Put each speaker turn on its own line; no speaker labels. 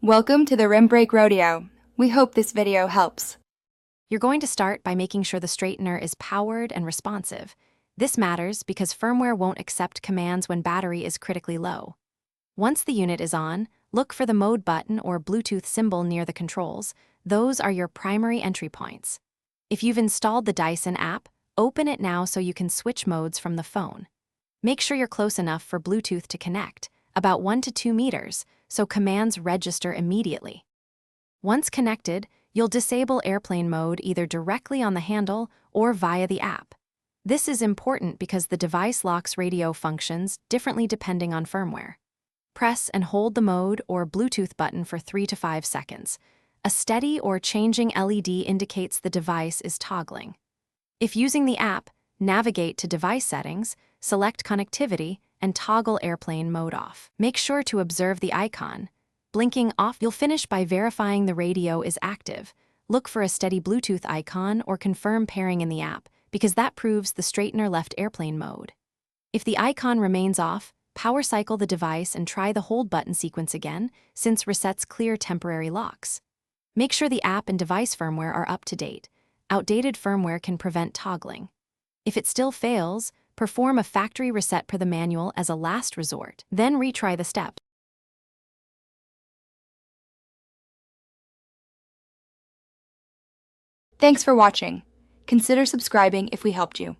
Welcome to the Rim Break Rodeo. We hope this video helps.
You're going to start by making sure the straightener is powered and responsive. This matters because firmware won't accept commands when battery is critically low. Once the unit is on, look for the mode button or Bluetooth symbol near the controls. Those are your primary entry points. If you've installed the Dyson app, open it now so you can switch modes from the phone. Make sure you're close enough for Bluetooth to connect, about 1 to 2 meters, so commands register immediately. Once connected, you'll disable airplane mode either directly on the handle or via the app. This is important because the device locks radio functions differently depending on firmware. Press and hold the mode or Bluetooth button for 3 to 5 seconds. A steady or changing LED indicates the device is toggling. If using the app, navigate to Device Settings, select Connectivity, and toggle airplane mode off. Make sure to observe the icon. Blinking off, you'll finish by verifying the radio is active. Look for a steady Bluetooth icon or confirm pairing in the app, because that proves the straightener left airplane mode. If the icon remains off, power cycle the device and try the hold button sequence again, since resets clear temporary locks. Make sure the app and device firmware are up to date. Outdated firmware can prevent toggling. If it still fails, perform a factory reset per the manual as a last resort, then retry the steps.
Thanks for watching. Consider subscribing if we helped you.